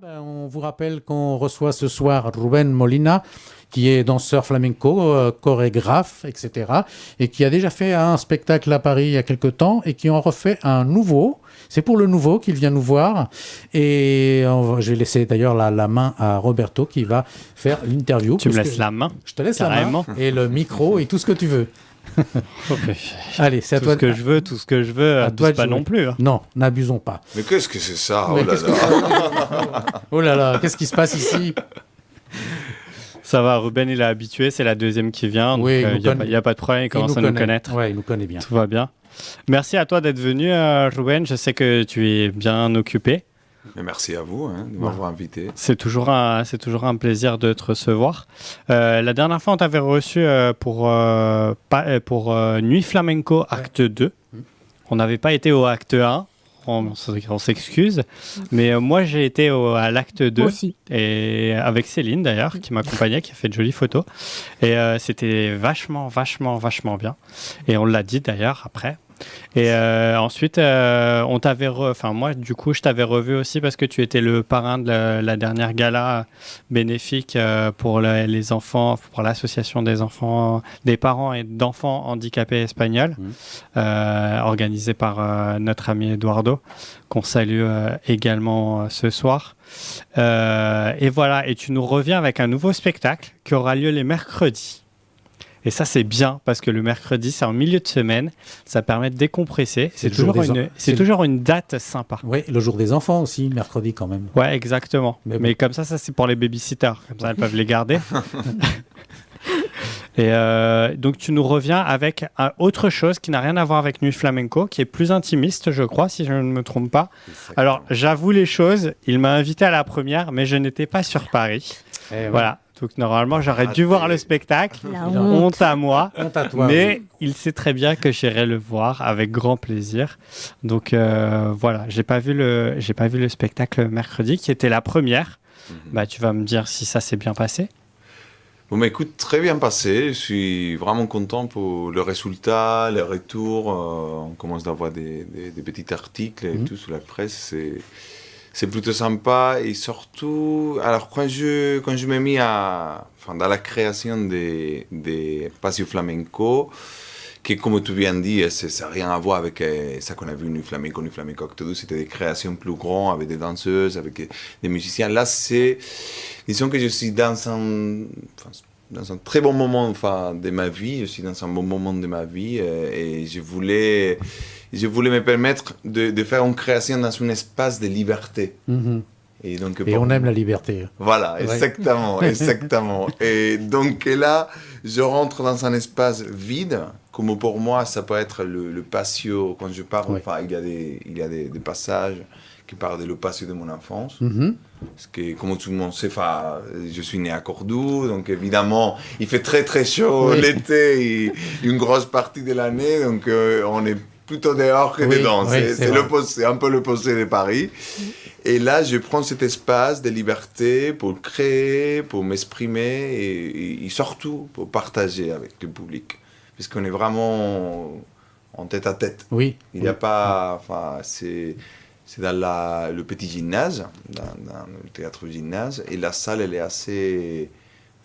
On vous rappelle qu'on reçoit ce soir Rubén Molina, qui est danseur flamenco, chorégraphe, etc. et qui a déjà fait un spectacle à Paris il y a quelque temps et qui en refait un nouveau. C'est pour le nouveau qu'il vient nous voir. Et je vais laisser d'ailleurs la main à Roberto qui va faire l'interview. Tu me laisses la main? Je te laisse carrément. La main et le micro et tout ce que tu veux. Allez, c'est à toi. Tout ce que je veux, abuse pas non plus. Hein. Non, n'abusons pas. Mais qu'est-ce que c'est ça? Oh là là. Oh là là, qu'est-ce qui se passe ici? Ça va, Ruben, il est habitué, c'est la deuxième qui vient, donc il n'y a pas de problème, il commence à nous connaître. Oui, il nous connaît bien. Tout va bien. Merci à toi d'être venu, Ruben, je sais que tu es bien occupé. Mais merci à vous de m'avoir invité. C'est toujours un plaisir de te recevoir. La dernière fois, on t'avait reçu pour Nuit Flamenco Acte 2. On n'avait pas été au Acte 1. On s'excuse, mais moi j'ai été à l'acte 2 aussi. Et avec Céline d'ailleurs qui m'accompagnait, qui a fait de jolies photos et c'était vachement bien et on l'a dit d'ailleurs après. Et ensuite, moi, du coup, je t'avais revu aussi parce que tu étais le parrain de la dernière gala bénéfique pour les enfants, pour l'association des parents et d'enfants handicapés espagnols, organisée par notre ami Eduardo, qu'on salue également ce soir. Et voilà, et tu nous reviens avec un nouveau spectacle qui aura lieu les mercredis. Et ça, c'est bien, parce que le mercredi, c'est en milieu de semaine. Ça permet de décompresser. C'est toujours une date sympa. Oui, le jour des enfants aussi, mercredi quand même. Ouais, exactement. Mais comme ça, c'est pour les babysitters. Comme ça, elles peuvent les garder. Et donc, tu nous reviens avec autre chose qui n'a rien à voir avec Nuit Flamenco, qui est plus intimiste, je crois, si je ne me trompe pas. Exactement. Alors, j'avoue les choses. Il m'a invité à la première, mais je n'étais pas sur Paris. Voilà. Donc normalement, j'aurais dû voir le spectacle. Honte à moi. Honte à toi, mais il sait très bien que j'irai le voir avec grand plaisir. Donc voilà, j'ai pas vu le spectacle mercredi qui était la première. Bah, tu vas me dire si ça s'est bien passé. Bon, mais écoute, très bien passé. Je suis vraiment content pour le résultat, les retours. On commence d'avoir des petits articles et tout sur la presse. C'est plutôt sympa et surtout, alors quand je me mis dans la création des Paseo Flamenco, qui comme tu viens de dire, ça n'a rien à voir avec ça qu'on a vu Nuit Flamenco Acte 2, c'était des créations plus grandes avec des danseuses, avec des musiciens. Là, disons que je suis dans un très bon moment de ma vie, je suis dans un bon moment de ma vie et je voulais me permettre de faire une création dans un espace de liberté. Et on aime la liberté. Voilà, exactement. Et donc là, je rentre dans un espace vide, comme pour moi, ça peut être le patio, quand je parle, il y a des passages qui parlent de le patio de mon enfance. Parce que, comme tout le monde sait, je suis né à Cordoue, donc évidemment, il fait très très chaud l'été, et une grosse partie de l'année, donc on est plutôt dehors que dedans. C'est un peu l'opposé de Paris. Et là, je prends cet espace de liberté pour créer, pour m'exprimer et surtout pour partager avec le public. Parce qu'on est vraiment en tête à tête. Oui. Il n'y a pas... c'est dans le petit gymnase, dans le théâtre gymnase. Et la salle, elle est assez...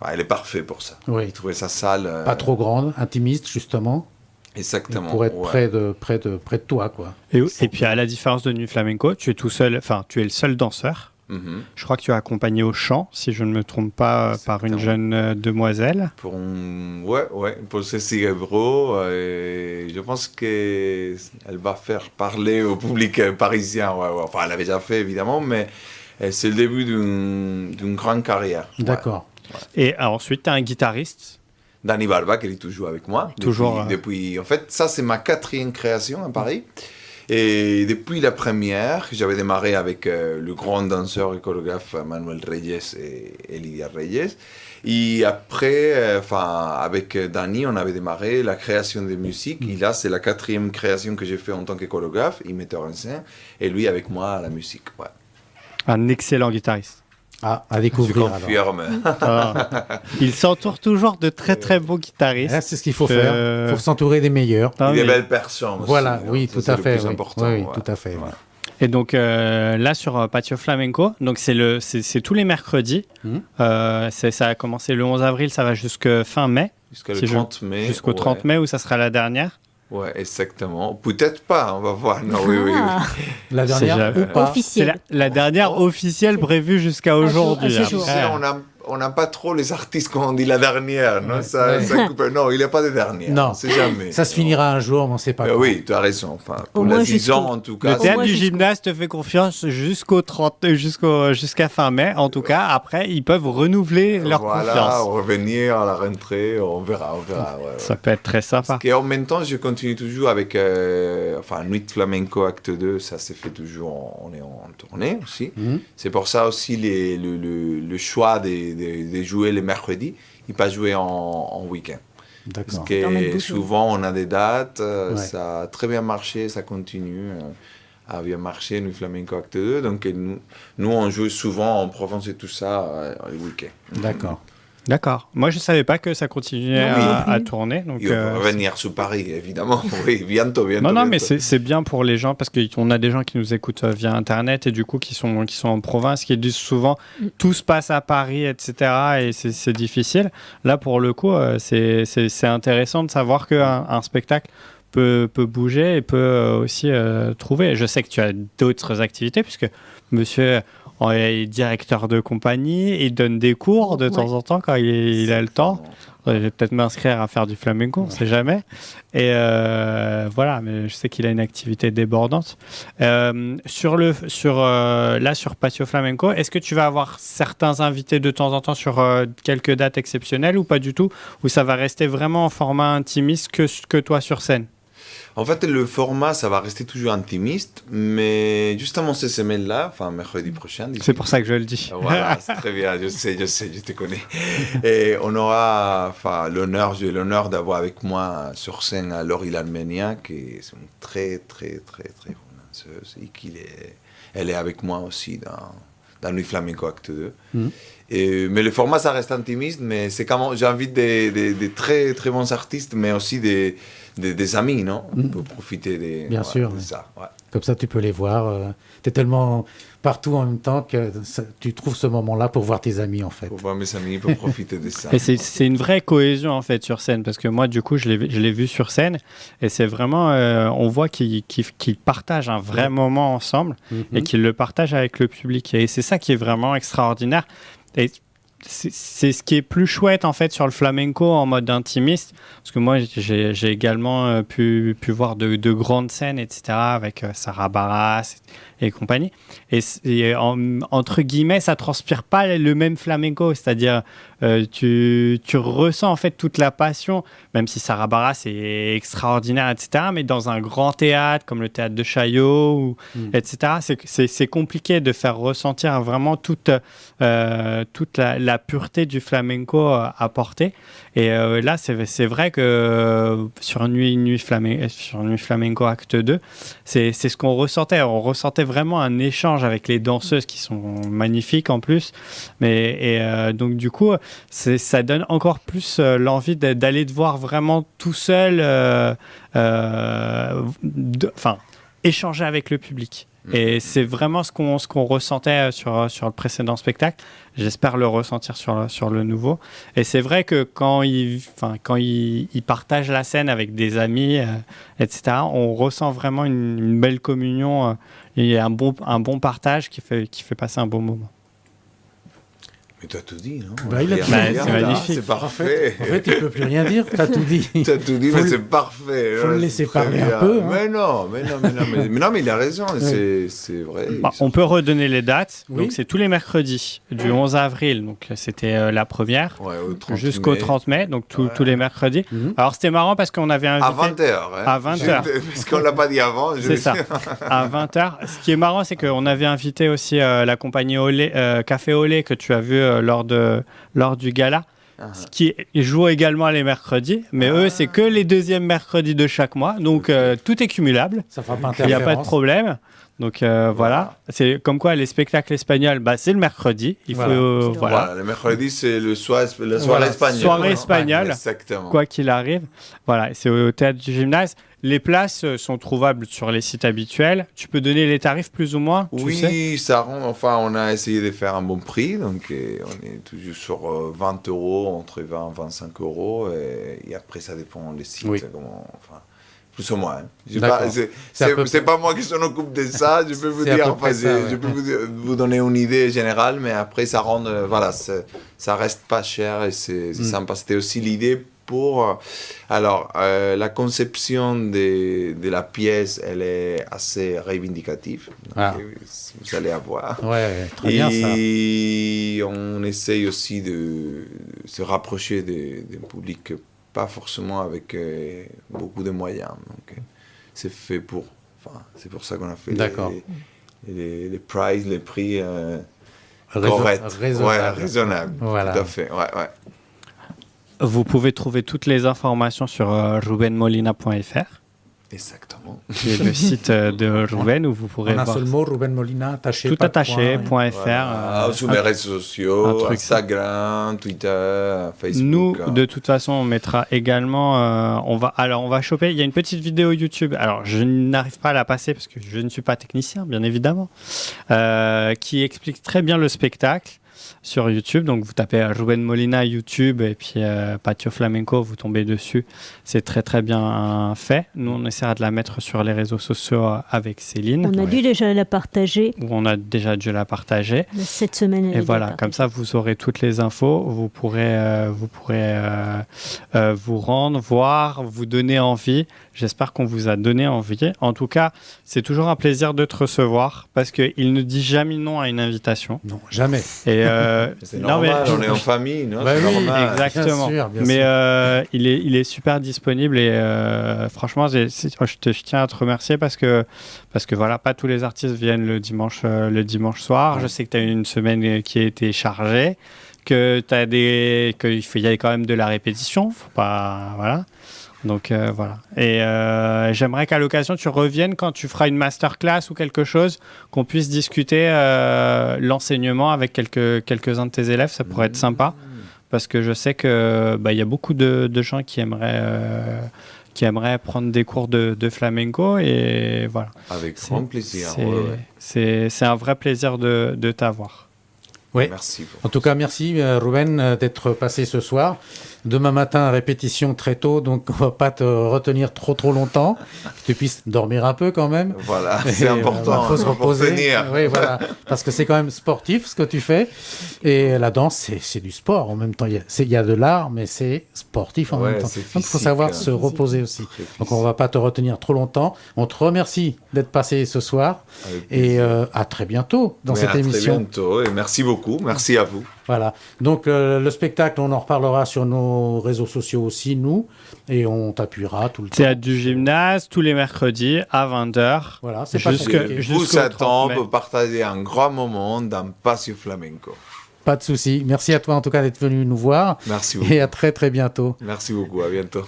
elle est parfaite pour ça. Oui. J'ai trouvé sa salle... Pas trop grande, intimiste, justement. Exactement. Pour être près de toi, quoi. Et puis, à la différence de Nuit Flamenco, tu es tu es le seul danseur. Je crois que tu es accompagné au chant, si je ne me trompe pas, par une jeune demoiselle. Pour Cécile Ebro. Je pense qu'elle va faire parler au public parisien. Enfin, elle l'avait déjà fait, évidemment, mais c'est le début d'une grande carrière. D'accord. Et ensuite, tu as un guitariste. Dani Barba, qui est toujours avec moi. Depuis, en fait, ça, c'est ma 4e création à Paris. Et depuis la première, j'avais démarré avec le grand danseur et chorégraphe Manuel Reyes et Lydia Reyes. Et après, avec Dani, on avait démarré la création de musique. Et là, c'est la 4e création que j'ai fait en tant que chorégraphe et metteur en scène. Et lui, avec moi, à la musique. Ouais. Un excellent guitariste. À découvrir. Je confirme. Il s'entoure toujours de très très beaux guitaristes. C'est ce qu'il faut faire. Il faut s'entourer des meilleurs. Des belles personnes. Voilà, aussi, oui, tout à fait. C'est le plus important. Oui, tout à fait. Ouais. Et donc là sur Patio Flamenco, donc c'est tous les mercredis. Ça a commencé le 11 avril, ça va jusqu'à fin mai. Jusqu'au 30 mai. Jusqu'au 30 mai où ça sera la dernière. Ouais, exactement. Peut-être pas, on va voir. Non, oui. La dernière ou pas. C'est la dernière officielle prévue jusqu'à aujourd'hui. On n'a pas trop les artistes quand on dit la dernière. Non, ça coupe. Non, il n'y a pas de dernière. Non, c'est jamais. Ça se finira un jour, mais on ne sait pas. Oui, tu as raison. Enfin, pour la saison, en tout cas. Le théâtre du gymnase te fait confiance jusqu'à fin mai. En tout cas, après, ils peuvent renouveler leur confiance. Voilà, revenir à la rentrée, on verra. Ça peut être très sympa. Et en même temps, je continue toujours avec Nuit de Flamenco Acte 2. Ça se fait toujours, on est en tournée aussi. C'est pour ça aussi le choix de jouer les mercredis, il pas jouer en week-end. D'accord. Parce que souvent on a des dates, ça a très bien marché, ça continue à bien marcher, Nuit Flamenco Acte 2. Donc nous on joue souvent en Provence et tout ça les week-ends. D'accord. Moi, je ne savais pas que ça continuait à tourner. Donc, il va revenir sur Paris, évidemment. Oui, bientôt. Non, mais c'est bien pour les gens parce qu'on a des gens qui nous écoutent via Internet et du coup qui sont en province, qui disent souvent tout se passe à Paris, etc. Et c'est difficile. Là, pour le coup, c'est intéressant de savoir qu'un spectacle peut bouger et peut aussi trouver. Je sais que tu as d'autres activités puisque monsieur... Il est directeur de compagnie, il donne des cours de temps en temps quand il a le temps. Je vais peut-être m'inscrire à faire du flamenco, on ne sait jamais. Et voilà, mais je sais qu'il a une activité débordante. Sur Patio Flamenco, est-ce que tu vas avoir certains invités de temps en temps sur quelques dates exceptionnelles ou pas du tout? Ou ça va rester vraiment en format intimiste que toi sur scène? En fait, le format, ça va rester toujours intimiste, mais justement ces semaines-là, enfin mercredi prochain... C'est pour ça que je le dis. Voilà, c'est très bien, je sais, je te connais. Et on aura j'ai l'honneur d'avoir avec moi sur scène Laurie Almenia, qui est une très, très, très, très bonne danseuse, et elle est avec moi aussi dans Nuit Flamenco Acte 2. Mais le format, ça reste intimiste, mais c'est quand même, j'invite des très, très bons artistes, mais aussi des amis, non? Pour profiter Bien sûr, de ça. Ouais. Comme ça, tu peux les voir. Tu es tellement partout en même temps que tu trouves ce moment-là pour voir tes amis, en fait. Pour voir mes amis, pour profiter de ça. Et c'est une vraie cohésion, en fait, sur scène, parce que moi, du coup, je l'ai vu sur scène, et c'est vraiment, on voit qu'ils partagent un vrai moment ensemble, et qu'ils le partagent avec le public. Et c'est ça qui est vraiment extraordinaire. Et c'est ce qui est plus chouette en fait sur le flamenco en mode intimiste, parce que moi j'ai également pu voir de grandes scènes, etc., avec Sarah Barras et compagnie, et entre guillemets ça transpire pas le même flamenco, c'est-à-dire tu ressens en fait toute la passion, même si Sarah Barras est extraordinaire, etc., mais dans un grand théâtre comme le théâtre de Chaillot, etc., c'est compliqué de faire ressentir vraiment toute la pureté du flamenco apportée. Et là, c'est vrai que sur Nuit Flamenco Acte 2, c'est ce qu'on ressentait. On ressentait vraiment un échange avec les danseuses qui sont magnifiques en plus. Donc du coup, ça donne encore plus l'envie d'aller te voir vraiment tout seul, échanger avec le public. Et c'est vraiment ce qu'on ressentait sur le précédent spectacle. J'espère le ressentir sur le nouveau. Et c'est vrai que quand il partage la scène avec des amis, etc., on ressent vraiment une belle communion et un bon partage qui fait passer un bon moment. Mais tu as tout dit, non? C'est magnifique. C'est parfait. En fait, il ne peut plus rien dire. Tu as tout dit. Tu as tout dit, mais c'est parfait. Il faut le laisser parler un peu. Hein. Mais il a raison. C'est vrai. On peut redonner les dates. Oui. Donc, c'est tous les mercredis du 11 avril. Donc, c'était la première. Jusqu'au 30 mai. Donc, tous les mercredis. Alors, c'était marrant parce qu'on avait invité... À 20h. À 20h. Parce qu'on ne l'a pas dit avant. C'est ça. À 20h. Ce qui est marrant, c'est qu'on avait invité aussi la compagnie Café Olé que tu as vu lors du gala, qui joue également les mercredis, mais eux, c'est que les deuxièmes mercredis de chaque mois, donc tout est cumulable. Ça fera pas il n'y a pas de problème. Donc voilà, c'est comme quoi les spectacles espagnols, c'est le mercredi. Il faut voilà. Le mercredi, c'est le soir espagnol. Soirée espagnole, exactement. Quoi qu'il arrive. Voilà, c'est au théâtre du Gymnase. Les places sont trouvables sur les sites habituels. Tu peux donner les tarifs plus ou moins? Oui, ça rend. Enfin, on a essayé de faire un bon prix, donc on est toujours sur 20 euros, entre 20 et 25 euros, et après ça dépend des sites. Oui. Plus ou moins. C'est pas moi qui s'en occupe de ça. Je peux vous dire, je peux vous donner une idée générale, mais après ça rend, ça reste pas cher et c'est sympa. C'était aussi l'idée pour. Alors, la conception de la pièce, elle est assez reivindicative. Vous allez avoir. Ouais, très bien ça. Et on essaye aussi de se rapprocher d'un public pas forcément avec beaucoup de moyens. Donc, c'est fait pour. C'est pour ça qu'on a fait les prices, les prix corrects, raisonnables. Voilà. Tout à fait. Ouais. Vous pouvez trouver toutes les informations sur rubenmolina.fr. Exactement. Qui est le site de Ruben où vous pourrez voir. En un seul mot, Ruben Molina, attaché. Tout attaché.fr. Sur mes réseaux sociaux, Instagram, Twitter, Facebook. Nous, de toute façon, on mettra également. On va choper. Il y a une petite vidéo YouTube. Alors, je n'arrive pas à la passer parce que je ne suis pas technicien, bien évidemment, qui explique très bien le spectacle. Sur YouTube, donc vous tapez Ruben Molina YouTube et puis Patio Flamenco, vous tombez dessus. C'est très très bien fait. Nous, on essaiera de la mettre sur les réseaux sociaux avec Céline. On a dû déjà la partager. On a déjà dû la partager. Cette semaine. Et voilà, comme ça, vous aurez toutes les infos. Vous pourrez vous rendre, voir, vous donner envie. J'espère qu'on vous a donné envie. En tout cas, c'est toujours un plaisir de te recevoir parce qu'il ne dit jamais non à une invitation. Non, jamais. Et c'est normal, on est en famille, non? Oui, exactement. Bien sûr. Mais il est super disponible et franchement, je tiens à te remercier parce que voilà, pas tous les artistes viennent le dimanche soir. Ouais. Je sais que tu as eu une semaine qui a été chargée, qu'il y a quand même de la répétition. Faut pas, voilà. Donc voilà. Et j'aimerais qu'à l'occasion, tu reviennes quand tu feras une masterclass ou quelque chose, qu'on puisse discuter l'enseignement avec quelques-uns de tes élèves. Ça pourrait être sympa. Parce que je sais qu'il y a beaucoup de gens qui aimeraient prendre des cours de flamenco. Et voilà. Avec grand plaisir. C'est un vrai plaisir de t'avoir. Oui. Merci. En tout cas, merci Ruben d'être passé ce soir. Demain matin, répétition très tôt, donc on ne va pas te retenir trop longtemps. Que tu puisses dormir un peu quand même. Voilà, c'est important. Il faut se reposer. Oui, voilà, parce que c'est quand même sportif ce que tu fais. Et la danse, c'est du sport en même temps. Il y a de l'art, mais c'est sportif en même temps. Donc il faut savoir se reposer aussi. Donc on ne va pas te retenir trop longtemps. On te remercie d'être passé ce soir. Et à très bientôt dans cette émission. À très bientôt et merci beaucoup. Merci à vous. Voilà. Donc, le spectacle, on en reparlera sur nos réseaux sociaux aussi, nous, et on t'appuiera tout le temps. Théâtre du Gymnase, tous les mercredis à 20h. Voilà, c'est pas compliqué. Je vous attends pour partager un grand moment dans Patio Flamenco. Pas de souci. Merci à toi, en tout cas, d'être venu nous voir. Merci beaucoup. Et à très, très bientôt. Merci beaucoup. À bientôt.